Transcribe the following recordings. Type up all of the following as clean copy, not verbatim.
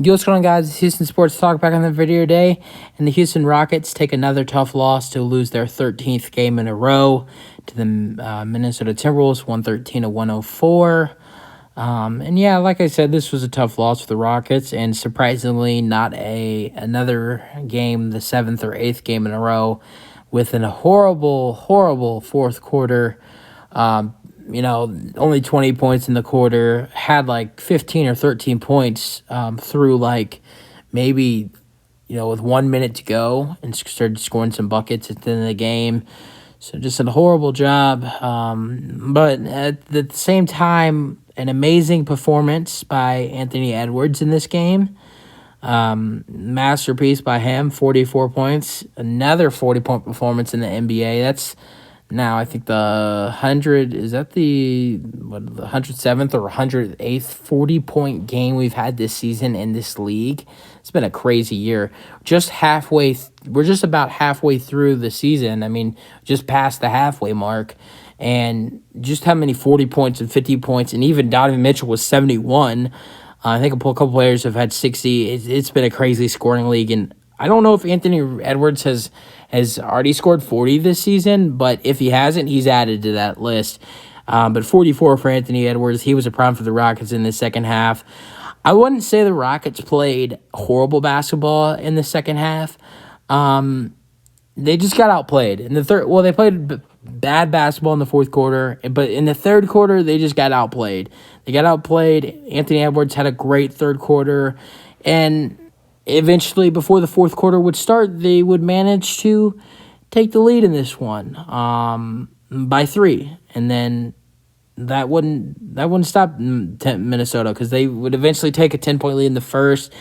What's going on, guys? It's Houston Sports Talk back on the video today, and the Houston Rockets take another tough loss to lose their 13th game in a row to the Minnesota Timberwolves, 113-104. And yeah, like I said, this was a tough loss for the Rockets, and surprisingly, not another game, the seventh or eighth game in a row, with a horrible fourth quarter. Only 20 points in the quarter, had like 15 or 13 points through maybe, with 1 minute to go, and started scoring some buckets at the end of the game. So just a horrible job. But at the same time, an amazing performance by Anthony Edwards in this game. Masterpiece by him, 44 points. Another 40-point performance in the NBA. That's now, I think the 100, is that the 107th or 108th 40-point game we've had this season in this league? It's been a crazy year. We're just about halfway through the season. I mean, just past the halfway mark. And just how many 40 points and 50 points, and even Donovan Mitchell was 71. I think a couple players have had 60. It's been a crazy scoring league, and I don't know if Anthony Edwards has already scored 40 this season, but if he hasn't, he's added to that list. But 44 for Anthony Edwards. He was a problem for the Rockets in the second half. I wouldn't say the Rockets played horrible basketball in the second half. They just got outplayed. In the third, well, they played bad basketball in the fourth quarter, but in the third quarter, they just got outplayed. They got outplayed. Anthony Edwards had a great third quarter, and eventually, before the fourth quarter would start, they would manage to take the lead in this one by 3, and then that wouldn't stop Minnesota, because they would eventually take a 10-point lead in the first.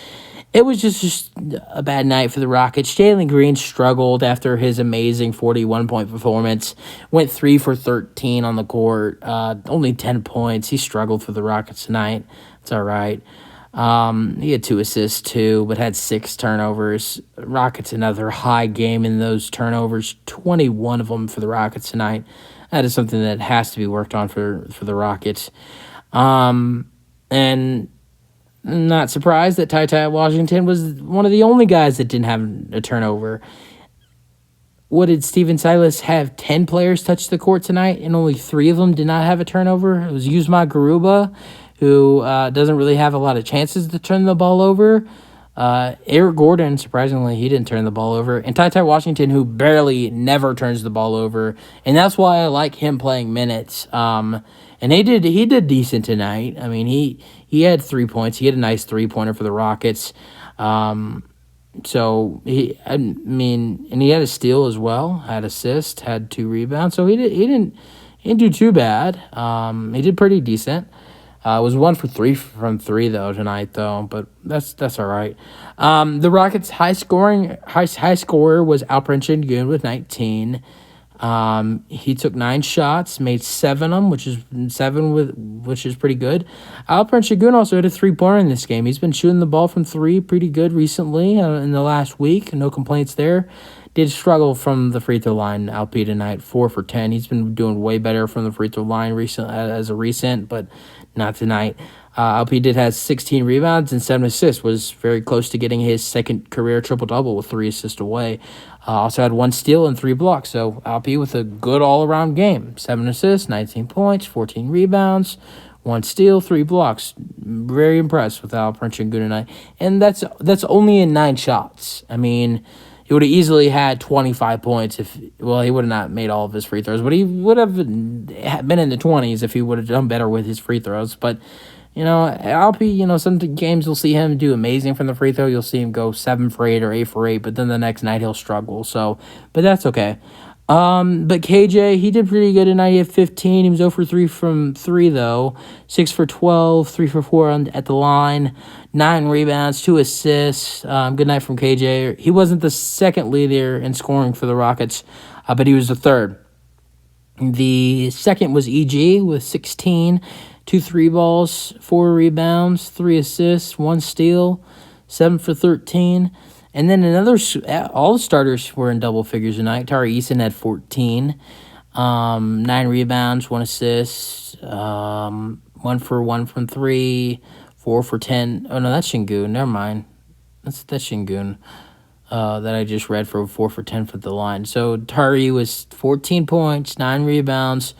It was just a bad night for the Rockets. Jalen Green struggled after his amazing 41-point performance. Went 3 for 13 on the court. Only 10 points. He struggled for the Rockets tonight. It's all right. He had 2 assists too, but had 6 turnovers. Rockets another high game in those turnovers. 21 of them for the Rockets tonight. That is something that has to be worked on for the Rockets. And I'm not surprised that Ty Washington was one of the only guys that didn't have a turnover. What did Steven Silas have? 10 players touch the court tonight, and only 3 of them did not have a turnover. It was Yusma Garuba, who doesn't really have a lot of chances to turn the ball over. Eric Gordon, surprisingly, he didn't turn the ball over. And Ty Washington, who never turns the ball over. And that's why I like him playing minutes. And he did decent tonight. I mean, he had 3 points. He had a nice 3-pointer for the Rockets. So he had a steal as well, had assist, had 2 rebounds. So he didn't do too bad. He did pretty decent. It was 1 for 3 from 3 though tonight though, but that's all right. The Rockets' high scorer was Alperen Sengun with 19. He took 9 shots, made 7 of them, which is pretty good. Alperen Sengun also had a 3-pointer in this game. He's been shooting the ball from 3 pretty good recently in the last week. No complaints there. Did struggle from the free throw line. Alp tonight, 4 for 10. He's been doing way better from the free throw line recent, but not tonight. Alp did have 16 rebounds and 7 assists. Was very close to getting his second career triple-double with 3 assists away. Also had 1 steal and 3 blocks. So Alp with a good all-around game. 7 assists, 19 points, 14 rebounds, 1 steal, 3 blocks. Very impressed with Alperen Sengun tonight. And that's only in 9 shots. I mean, he would have easily had 25 points he would have not made all of his free throws, but he would have been in the 20s if he would have done better with his free throws. But, Alpi, some games you'll see him do amazing from the free throw. You'll see him go 7 for 8 or 8 for 8, but then the next night he'll struggle. So, but that's okay. But KJ, he did pretty good tonight. He had 15. He was 0 for 3 from 3, though. 6 for 12, 3 for 4 at the line. 9 rebounds, 2 assists. Good night from KJ. He wasn't the second leader in scoring for the Rockets, but he was the third. The second was EG with 16. 2 3 balls, 4 rebounds, 3 assists, 1 steal, 7 for 13. And then all the starters were in double figures tonight. Tari Eason had 14, 9 rebounds, 1 assist, 1 for 1 from 3, 4 for 10. Oh, no, that's Shingun. Never mind. That's Shingun that I just read for 4 for 10 for the line. So Tari was 14 points, 9 rebounds,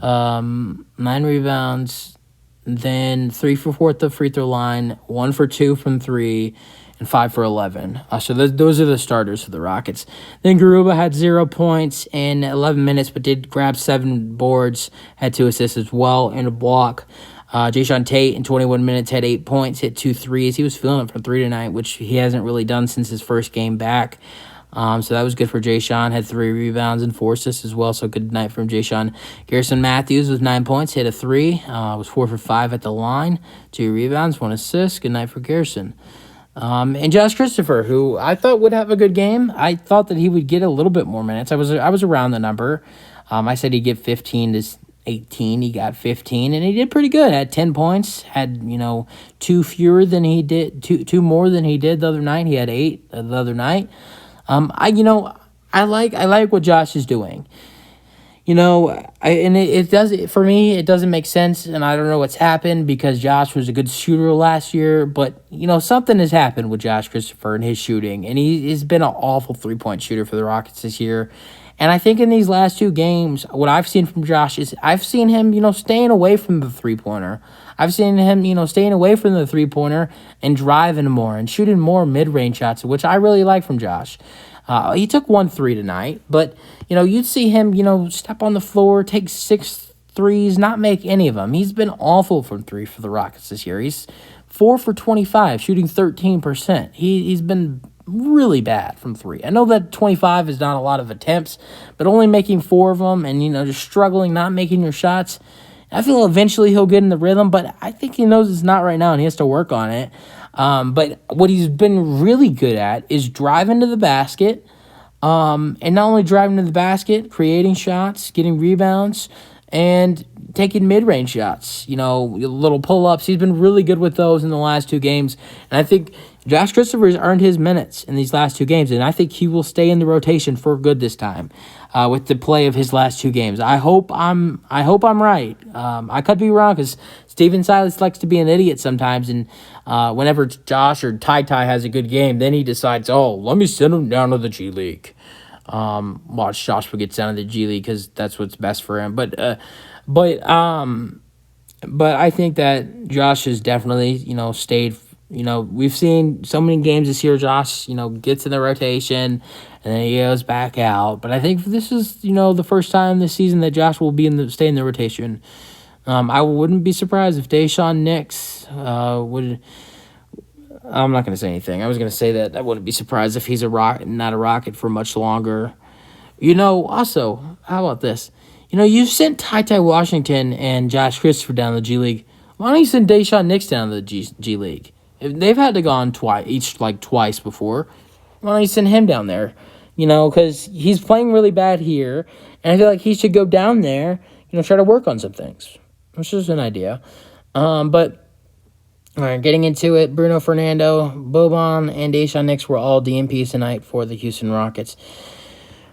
9 rebounds, then 3 for 4 at the free throw line, 1 for 2 from 3, and 5 for 11. So those are the starters for the Rockets. Then Garuba had 0 points in 11 minutes, but did grab 7 boards, had 2 assists as well, and a block. Jayshawn Tate in 21 minutes had 8 points, hit 2 threes. He was feeling it from 3 tonight, which he hasn't really done since his first game back. So that was good for Jayshawn. Had 3 rebounds and 4 assists as well, so good night from Jayshawn. Garrison Matthews with 9 points, hit a 3. Was 4 for 5 at the line, 2 rebounds, 1 assist. Good night for Garrison. And Josh Christopher, who I thought would have a good game. I thought that he would get a little bit more minutes. I was around the number. I said he'd get 15 to 18. He got 15, and he did pretty good. Had 10 points. Had 2 fewer than he did, two more than he did the other night. He had 8 the other night. I like what Josh is doing. It does, for me, it doesn't make sense, and I don't know what's happened because Josh was a good shooter last year, but, something has happened with Josh Christopher and his shooting, and he's been an awful three-point shooter for the Rockets this year. And I think in these last 2 games, what I've seen from Josh is I've seen him, staying away from the three-pointer. I've seen him, staying away from the three-pointer and driving more and shooting more mid-range shots, which I really like from Josh. He took 1 3 tonight, but, you'd see him, step on the floor, take 6 threes, not make any of them. He's been awful from 3 for the Rockets this year. He's 4 for 25, shooting 13%. He's been really bad from 3. I know that 25 is not a lot of attempts, but only making 4 of them and, just struggling, not making your shots. I feel eventually he'll get in the rhythm, but I think he knows it's not right now and he has to work on it. But what he's been really good at is driving to the basket, and not only driving to the basket, creating shots, getting rebounds, and taking mid-range shots, little pull-ups. He's been really good with those in the last 2 games. And I think Josh Christopher has earned his minutes in these last 2 games, and I think he will stay in the rotation for good this time with the play of his last 2 games. I hope I'm right. I could be wrong because Steven Silas likes to be an idiot sometimes, and whenever Josh or Ty has a good game, then he decides, let me send him down to the G League. Watch Joshua get down to the G League because that's what's best for him. But I think that Josh has definitely, stayed. We've seen so many games this year. Josh, gets in the rotation and then he goes back out. But I think this is, the first time this season that Josh will be stay in the rotation. I wouldn't be surprised if Dayshawn Nix would. I'm not going to say anything. I was going to say that I wouldn't be surprised if he's not a Rocket for much longer. Also, how about this? You sent Ty Washington and Josh Christopher down to the G League. Why don't you send Dayshawn Nix down to the G League? If they've had to go on twice before. Why don't you send him down there? Because he's playing really bad here, and I feel like he should go down there, try to work on some things. It's just an idea. But all right, getting into it, Bruno Fernando, Boban, and Dayshawn Nix were all DMPs tonight for the Houston Rockets.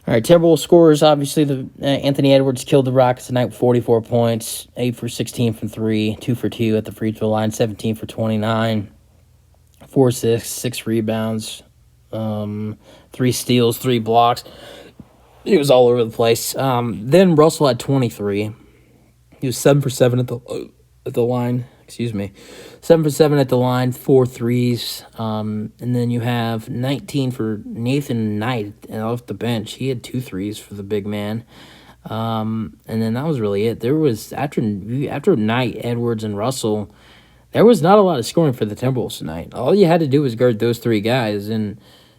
All right, Timberwolves scorers, obviously, Anthony Edwards killed the Rockets tonight with 44 points, 8 for 16 from 3, 2 for 2 at the free throw line, 17 for 29, 4 assists, 6 rebounds, 3 steals, 3 blocks. He was all over the place. Then Russell had 23. He was 7 for 7 at the line. 7 for 7 at the line, 4 threes. And then you have 19 for Nathan Knight off the bench. He had 2 threes for the big man. And then that was really it. There was, after Knight, Edwards, and Russell, there was not a lot of scoring for the Timberwolves tonight. All you had to do was guard those 3 guys, and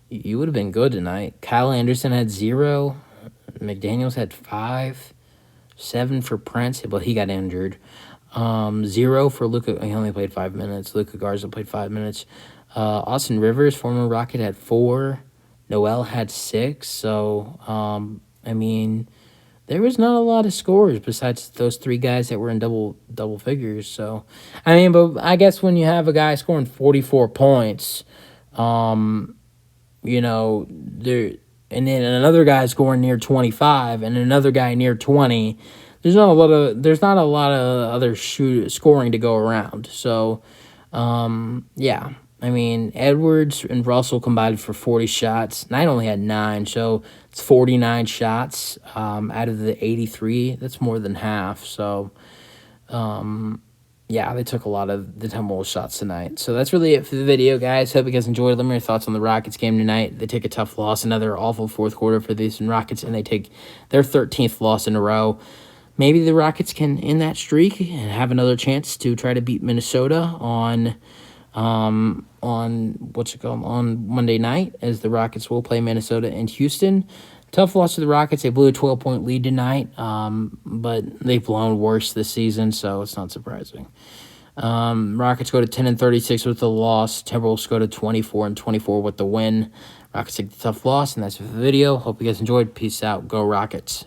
you would have been good tonight. Kyle Anderson had 0. McDaniels had 5. 7 for Prince, but he got injured. 0 for Luka. He only played 5 minutes. Luka Garza played 5 minutes. Austin Rivers, former Rocket, had 4. Noel had 6. So, there was not a lot of scores besides those 3 guys that were in double figures. So, but I guess when you have a guy scoring 44 points, there. And then another guy scoring near 25, and another guy near 20. There's not a lot of other scoring to go around. So, Yeah. I mean, Edwards and Russell combined for 40 shots. Knight only had 9, so it's 49 shots out of the 83. That's more than half. So, yeah, they took a lot of the Timberwolves shots tonight. So that's really it for the video, guys. Hope you guys enjoyed. Let me know your thoughts on the Rockets game tonight. They take a tough loss, another awful fourth quarter for the Houston Rockets, and they take their 13th loss in a row. Maybe the Rockets can end that streak and have another chance to try to beat Minnesota on on Monday night, as the Rockets will play Minnesota and Houston. Tough loss to the Rockets. They blew a 12-point lead tonight, but they've blown worse this season, so it's not surprising. Rockets go to 10-36 with the loss. Timberwolves go to 24-24 with the win. Rockets take the tough loss, and that's it for the video. Hope you guys enjoyed. Peace out. Go Rockets.